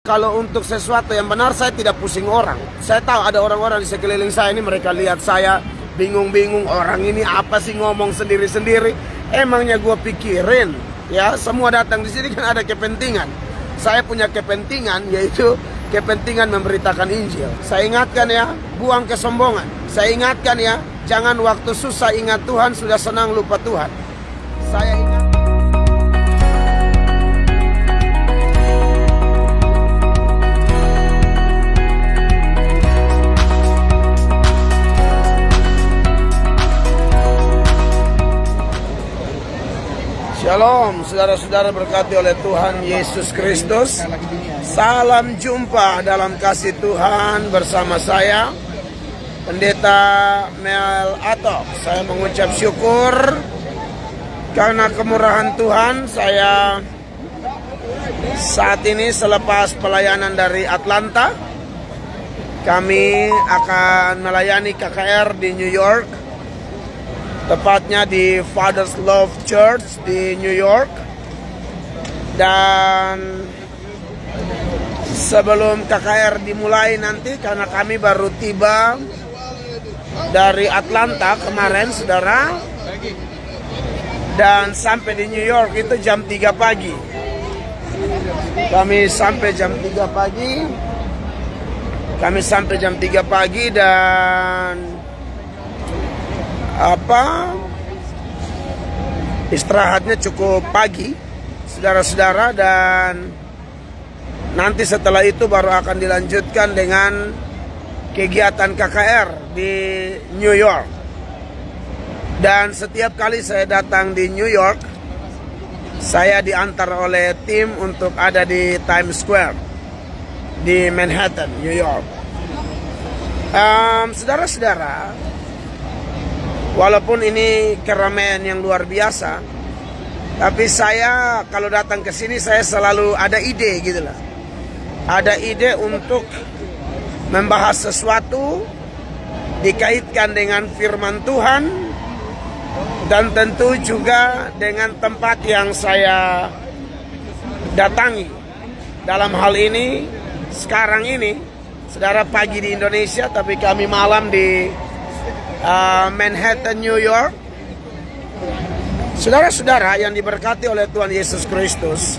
kalau untuk sesuatu yang benar saya tidak pusing orang. Saya tahu ada orang-orang di sekeliling saya ini, mereka lihat saya bingung-bingung, orang ini apa sih ngomong sendiri-sendiri. Emangnya gue pikirin, ya semua datang di sini kan ada kepentingan. Saya punya kepentingan, yaitu kepentingan memberitakan Injil. Saya ingatkan ya, buang kesombongan. Saya ingatkan ya, jangan waktu susah ingat Tuhan, sudah senang lupa Tuhan. Saya ingat. Shalom, saudara-saudara berkati oleh Tuhan Yesus Kristus. Salam jumpa dalam kasih Tuhan bersama saya, Pendeta Mel Atok. Saya mengucap syukur karena kemurahan Tuhan. Saya saat ini selepas pelayanan dari Atlanta, kami akan melayani KKR di New York. Tepatnya di Father's Love Church di New York. Dan sebelum KKR dimulai nanti, karena kami baru tiba dari Atlanta kemarin, saudara, dan sampai di New York itu jam 3 pagi. Kami sampai jam 3 pagi. Dan istirahatnya cukup pagi, saudara-saudara, dan nanti setelah itu baru akan dilanjutkan dengan kegiatan KKR di New York. Dan setiap kali saya datang di New York, saya diantar oleh tim untuk ada di Times Square di Manhattan, New York. Saudara-saudara, walaupun ini keramaian yang luar biasa, tapi saya kalau datang ke sini saya selalu ada ide gitu lah. Ada ide untuk membahas sesuatu dikaitkan dengan firman Tuhan, dan tentu juga dengan tempat yang saya datangi. Dalam hal ini, sekarang ini, saudara, pagi di Indonesia, tapi kami malam di Manhattan, New York. Saudara-saudara yang diberkati oleh Tuhan Yesus Kristus,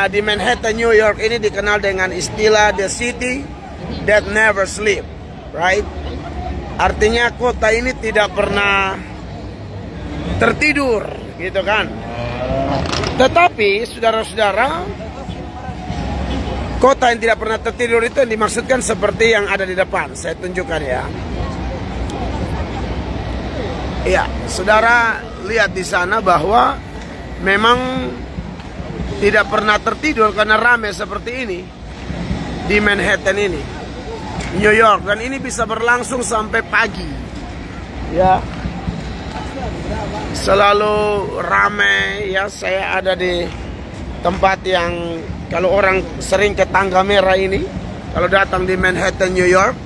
di Manhattan, New York ini dikenal dengan istilah the city that never sleep, right? Artinya kota ini tidak pernah tertidur, gitu kan? Tetapi saudara-saudara, kota yang tidak pernah tertidur itu yang dimaksudkan seperti yang ada di depan. Saya tunjukkan ya. Ya, saudara lihat di sana bahwa memang tidak pernah tertidur karena ramai seperti ini di Manhattan ini, New York, dan ini bisa berlangsung sampai pagi. Ya, selalu ramai ya. Saya ada di tempat yang kalau orang sering ke Tangga Merah ini, kalau datang di Manhattan, New York.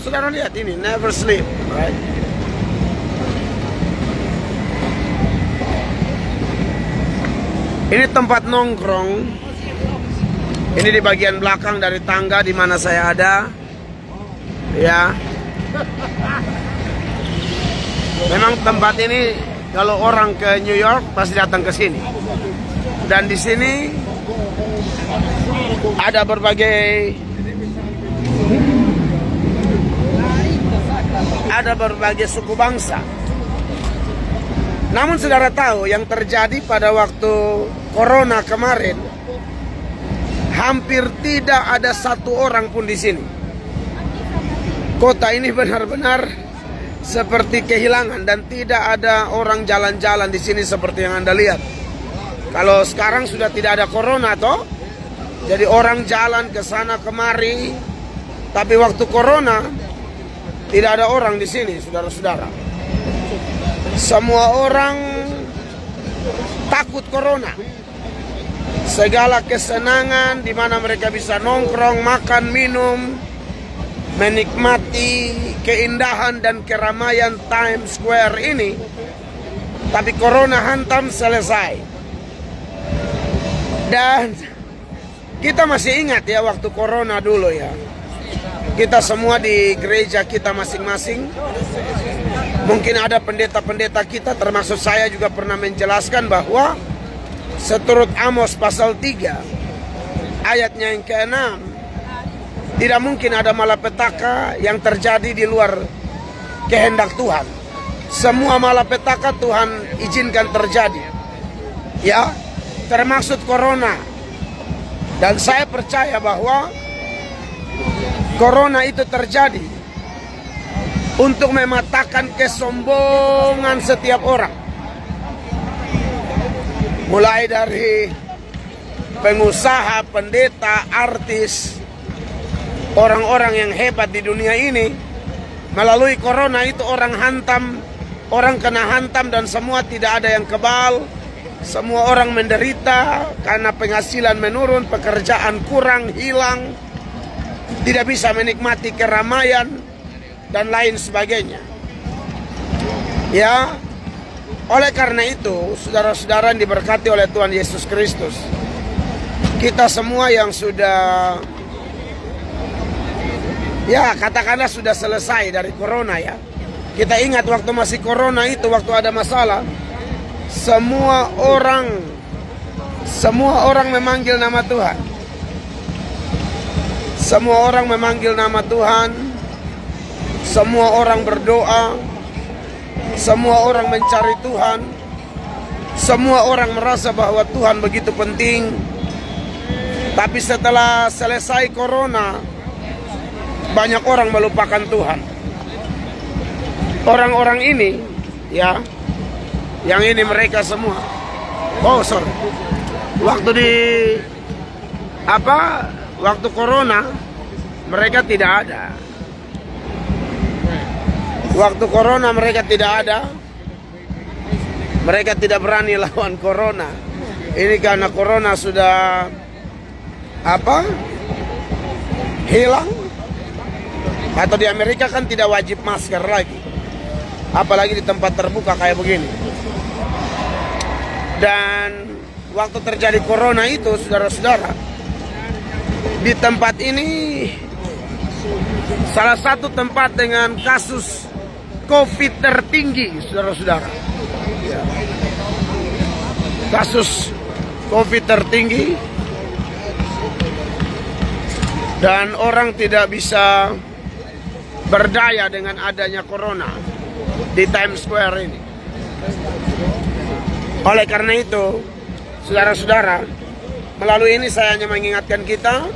Saudara lihat ini, never sleep, right? Ini tempat nongkrong. Ini di bagian belakang dari tangga di mana saya ada. Ya. Memang tempat ini kalau orang ke New York pasti datang ke sini. Dan di sini ada berbagai suku bangsa. Namun saudara tahu yang terjadi pada waktu Corona kemarin, hampir tidak ada satu orang pun di sini. Kota ini benar-benar seperti kehilangan, dan tidak ada orang jalan-jalan di sini seperti yang Anda lihat. Kalau sekarang sudah tidak ada Corona toh, jadi orang jalan ke sana kemari. Tapi waktu Corona tidak ada orang di sini, saudara-saudara. Semua orang takut Corona. Segala kesenangan di mana mereka bisa nongkrong, makan, minum, menikmati keindahan dan keramaian Times Square ini. Tapi Corona hantam, selesai. Dan kita masih ingat ya waktu corona dulu ya. Kita semua di gereja kita masing-masing. Mungkin ada pendeta-pendeta kita, termasuk saya juga pernah menjelaskan bahwa seturut Amos pasal 3 ayatnya yang ke-6, tidak mungkin ada malapetaka yang terjadi di luar kehendak Tuhan. Semua malapetaka Tuhan izinkan terjadi, ya, termasuk corona. Dan saya percaya bahwa corona itu terjadi untuk mematahkan kesombongan setiap orang. Mulai dari pengusaha, pendeta, artis, orang-orang yang hebat di dunia ini. Melalui corona itu orang hantam, orang kena hantam dan semua tidak ada yang kebal. Semua orang menderita karena penghasilan menurun, pekerjaan kurang, hilang, tidak bisa menikmati keramaian dan lain sebagainya. Ya, oleh karena itu, saudara-saudara yang diberkati oleh Tuhan Yesus Kristus, kita semua yang sudah, ya katakanlah sudah selesai dari corona ya. Kita ingat waktu masih corona itu, waktu ada masalah, semua orang memanggil nama Tuhan. Semua orang memanggil nama Tuhan. Semua orang berdoa. Semua orang mencari Tuhan. Semua orang merasa bahwa Tuhan begitu penting. Tapi setelah selesai corona, banyak orang melupakan Tuhan. Orang-orang ini, ya, yang ini mereka semua. Oh, sorry. Waktu corona, mereka tidak ada. Waktu corona mereka tidak ada. Mereka tidak berani lawan corona. Ini karena corona sudah hilang. Atau di Amerika kan tidak wajib masker lagi. Apalagi di tempat terbuka kayak begini. Dan waktu terjadi corona itu, saudara-saudara, di tempat ini salah satu tempat dengan kasus COVID tertinggi, saudara-saudara. Ya. Kasus COVID tertinggi. Dan orang tidak bisa berdaya dengan adanya corona di Times Square ini. Oleh karena itu, saudara-saudara, melalui ini saya hanya mengingatkan kita,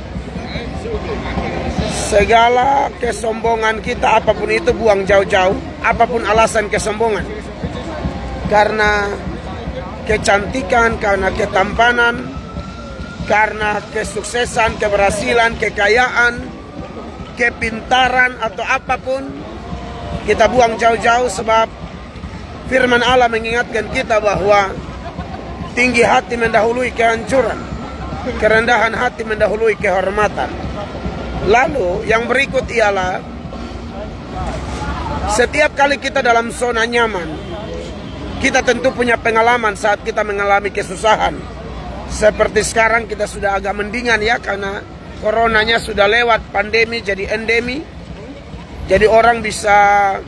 segala kesombongan kita, apapun itu, buang jauh-jauh. Apapun alasan kesombongan, karena kecantikan, karena ketampanan, karena kesuksesan, keberhasilan, kekayaan, kepintaran, atau apapun, kita buang jauh-jauh. Sebab firman Allah mengingatkan kita bahwa tinggi hati mendahului kehancuran, kerendahan hati mendahului kehormatan. Lalu yang berikut ialah, setiap kali kita dalam zona nyaman, kita tentu punya pengalaman saat kita mengalami kesusahan. Seperti sekarang kita sudah agak mendingan ya, karena coronanya sudah lewat, pandemi jadi endemi. Jadi orang bisa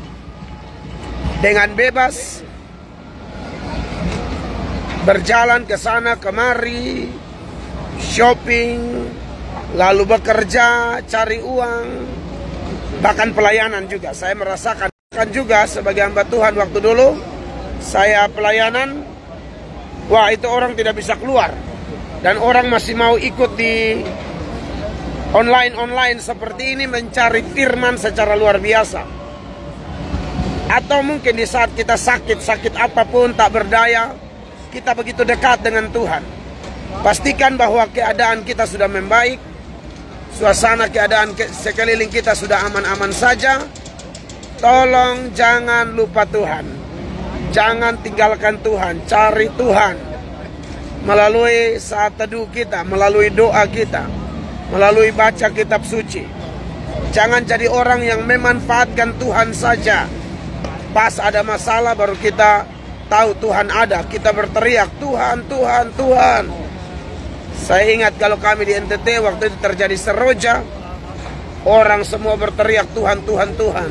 dengan bebas berjalan ke sana kemari, shopping, lalu bekerja, cari uang, bahkan pelayanan juga. Saya merasakan juga sebagai hamba Tuhan waktu dulu saya pelayanan, wah itu orang tidak bisa keluar. Dan orang masih mau ikut di online seperti ini, mencari firman secara luar biasa. Atau mungkin di saat kita sakit apapun, tak berdaya, kita begitu dekat dengan Tuhan. Pastikan bahwa keadaan kita sudah membaik, suasana keadaan sekeliling kita sudah aman-aman saja. Tolong jangan lupa Tuhan. Jangan tinggalkan Tuhan, cari Tuhan. Melalui saat teduh kita, melalui doa kita, melalui baca kitab suci. Jangan jadi orang yang memanfaatkan Tuhan saja. Pas ada masalah baru kita tahu Tuhan ada. Kita berteriak, Tuhan, Tuhan, Tuhan. Saya ingat kalau kami di NTT waktu itu terjadi seroja, orang semua berteriak Tuhan, Tuhan, Tuhan.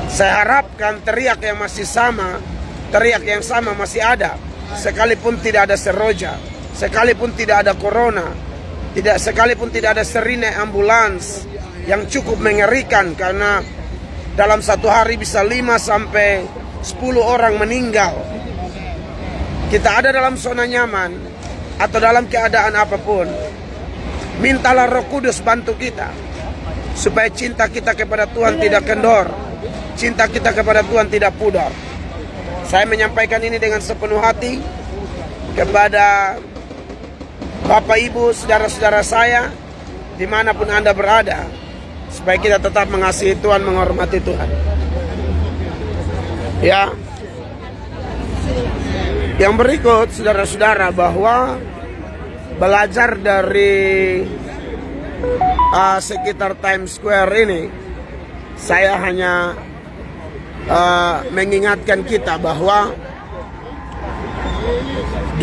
Saya harapkan teriak yang masih sama, teriak yang sama masih ada, sekalipun tidak ada seroja, sekalipun tidak ada corona, sekalipun tidak ada sirine ambulans yang cukup mengerikan, karena dalam satu hari bisa 5 sampai 10 orang meninggal. Kita ada dalam zona nyaman atau dalam keadaan apapun, mintalah Roh Kudus bantu kita supaya cinta kita kepada Tuhan tidak kendor, cinta kita kepada Tuhan tidak pudar. Saya menyampaikan ini dengan sepenuh hati kepada Bapak Ibu, saudara-saudara saya dimanapun Anda berada, supaya kita tetap mengasihi Tuhan, menghormati Tuhan. Ya, yang berikut saudara-saudara, bahwa belajar dari sekitar Times Square ini, saya hanya mengingatkan kita bahwa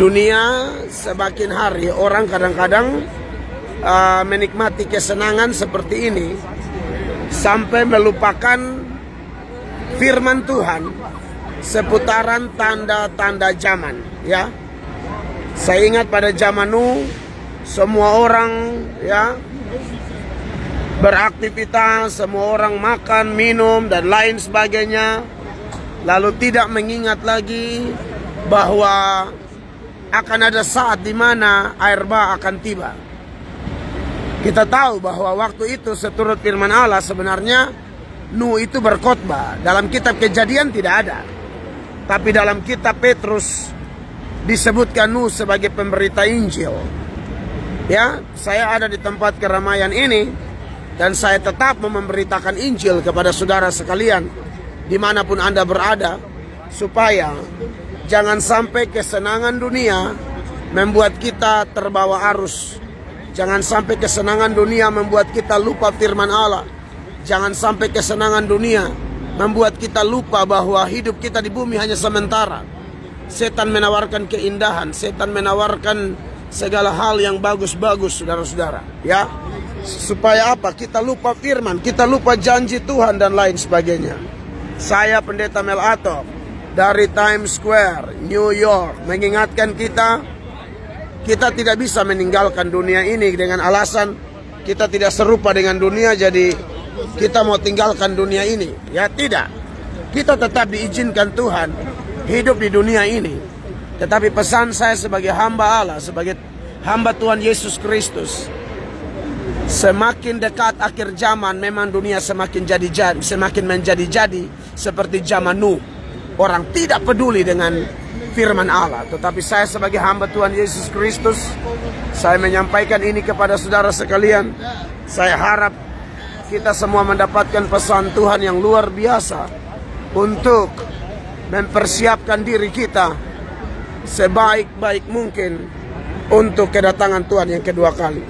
dunia semakin hari orang kadang-kadang menikmati kesenangan seperti ini sampai melupakan firman Tuhan seputaran tanda-tanda zaman. Ya, saya ingat pada zaman Nuh, semua orang ya beraktivitas, semua orang makan, minum dan lain sebagainya, lalu tidak mengingat lagi bahwa akan ada saat di mana air bah akan tiba. Kita tahu bahwa waktu itu seturut firman Allah sebenarnya Nuh itu berkhotbah. Dalam kitab Kejadian tidak ada, tapi dalam kitab Petrus disebutkan Nuh sebagai pemberita Injil. Ya, saya ada di tempat keramaian ini dan saya tetap memberitakan Injil kepada saudara sekalian dimanapun Anda berada, supaya jangan sampai kesenangan dunia membuat kita terbawa arus. Jangan sampai kesenangan dunia membuat kita lupa firman Allah. Jangan sampai kesenangan dunia membuat kita lupa bahwa hidup kita di bumi hanya sementara. Setan menawarkan keindahan, setan menawarkan segala hal yang bagus-bagus, saudara-saudara. Ya, supaya apa? Kita lupa firman, kita lupa janji Tuhan dan lain sebagainya. Saya Pendeta Mel Atok dari Times Square, New York, mengingatkan kita tidak bisa meninggalkan dunia ini dengan alasan kita tidak serupa dengan dunia, jadi kita mau tinggalkan dunia ini. Ya tidak, kita tetap diizinkan Tuhan hidup di dunia ini. Tetapi pesan saya sebagai hamba Allah, sebagai hamba Tuhan Yesus Kristus, semakin dekat akhir zaman memang dunia semakin menjadi seperti zaman Nuh. Orang tidak peduli dengan firman Allah. Tetapi saya sebagai hamba Tuhan Yesus Kristus, saya menyampaikan ini kepada saudara sekalian. Saya harap kita semua mendapatkan pesan Tuhan yang luar biasa untuk mempersiapkan diri kita sebaik-baik mungkin untuk kedatangan Tuhan yang kedua kali.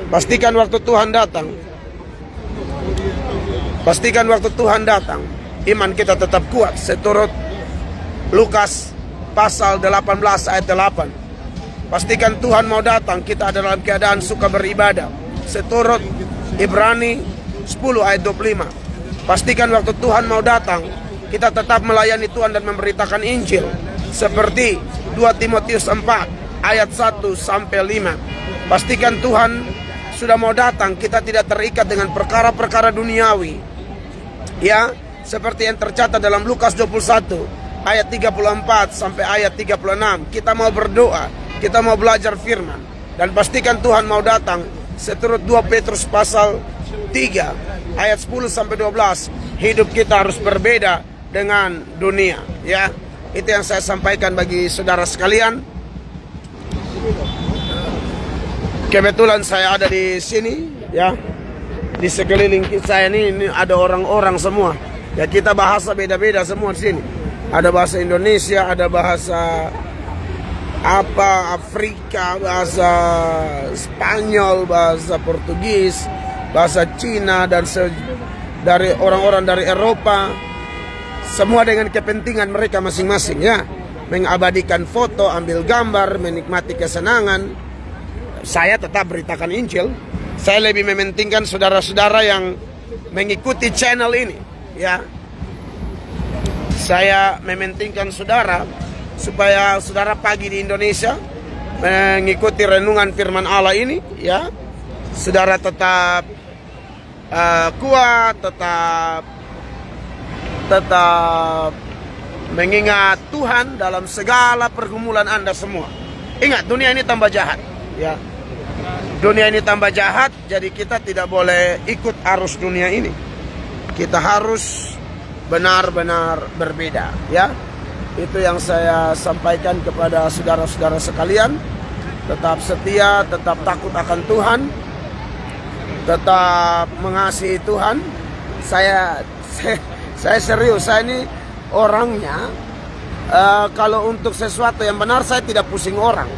Pastikan waktu Tuhan datang, iman kita tetap kuat seturut Lukas pasal 18 ayat 8. Pastikan Tuhan mau datang, kita ada dalam keadaan suka beribadah seturut Ibrani 10 ayat 25. Pastikan waktu Tuhan mau datang, kita tetap melayani Tuhan dan memberitakan Injil seperti 2 Timotius 4 ayat 1 sampai 5. Pastikan Tuhan sudah mau datang, kita tidak terikat dengan perkara-perkara duniawi. Ya, seperti yang tercatat dalam Lukas 21 ayat 34 sampai ayat 36. Kita mau berdoa, kita mau belajar firman, dan pastikan Tuhan mau datang seturut 2 Petrus pasal 3 ayat 10 sampai 12. Hidup kita harus berbeda dengan dunia. Ya, itu yang saya sampaikan bagi saudara sekalian. Kebetulan saya ada di sini, ya, di sekeliling saya ini ada orang-orang semua. Ya, kita bahasa beda-beda semua di sini. Ada bahasa Indonesia, ada bahasa Afrika, bahasa Spanyol, bahasa Portugis, bahasa Cina, dan dari orang-orang dari Eropa. Semua dengan kepentingan mereka masing-masing, ya, mengabadikan foto, ambil gambar, menikmati kesenangan. saya tetap beritakan Injil. Saya lebih mementingkan saudara-saudara yang mengikuti channel ini, ya. Saya mementingkan saudara supaya saudara pagi di Indonesia mengikuti renungan firman Allah ini, ya. Saudara tetap kuat, tetap mengingat Tuhan dalam segala pergumulan Anda semua. Ingat, dunia ini tambah jahat, ya. Dunia ini tambah jahat, jadi kita tidak boleh ikut arus dunia ini. Kita harus benar-benar berbeda, ya. Itu yang saya sampaikan kepada saudara-saudara sekalian. Tetap setia, tetap takut akan Tuhan, tetap mengasihi Tuhan. Saya serius, saya ini orangnya kalau untuk sesuatu yang benar saya tidak pusing orang.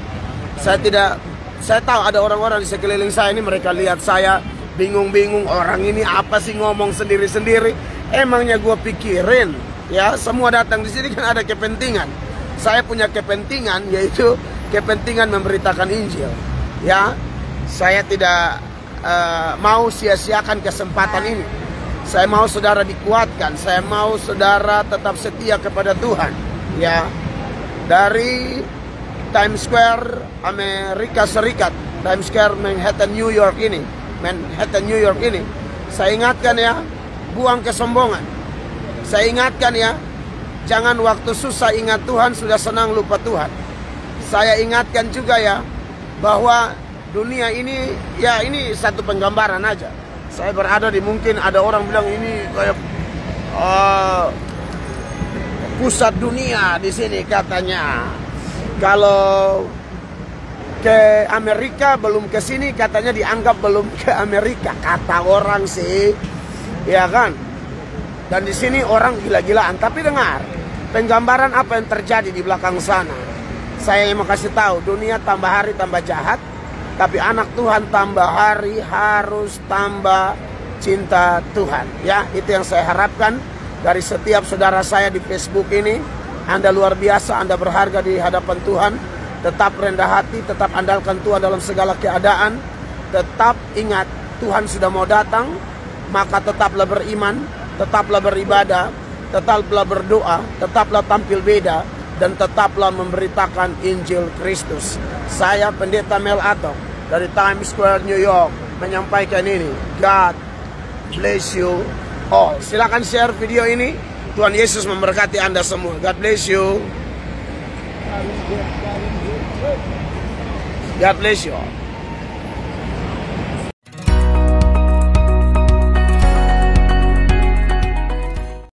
Saya tahu ada orang-orang di sekeliling saya ini, mereka lihat saya bingung-bingung, orang ini apa sih ngomong sendiri-sendiri. Emangnya gue pikirin, ya, semua datang di sini kan ada kepentingan. Saya punya kepentingan, yaitu kepentingan memberitakan Injil, ya. Saya tidak mau sia-siakan kesempatan ini. Saya mau saudara dikuatkan, saya mau saudara tetap setia kepada Tuhan, ya. Dari Times Square Amerika Serikat, Times Square Manhattan New York ini, saya ingatkan, ya, buang kesombongan. Saya ingatkan, ya, jangan waktu susah ingat Tuhan, sudah senang lupa Tuhan. Saya ingatkan juga, ya, bahwa dunia ini, ya, ini satu penggambaran aja. Saya berada di, mungkin ada orang bilang ini kayak pusat dunia di sini katanya. Kalau ke Amerika belum ke sini katanya dianggap belum ke Amerika, kata orang sih, ya kan? Dan di sini orang gila-gilaan. Tapi dengar, penggambaran apa yang terjadi di belakang sana. Saya mau kasih tahu, dunia tambah hari tambah jahat, tapi anak Tuhan tambah hari harus tambah cinta Tuhan. Ya, itu yang saya harapkan dari setiap saudara saya di Facebook ini. Anda luar biasa, Anda berharga di hadapan Tuhan. Tetap rendah hati, tetap andalkan Tuhan dalam segala keadaan. Tetap ingat, Tuhan sudah mau datang, maka tetaplah beriman, tetaplah beribadah, tetaplah berdoa, tetaplah tampil beda, dan tetaplah memberitakan Injil Kristus. Saya Pendeta Mel Atok dari Times Square, New York, menyampaikan ini. God bless you all. Silakan share video ini. Tuhan Yesus memberkati Anda semua. God bless you. God bless you all.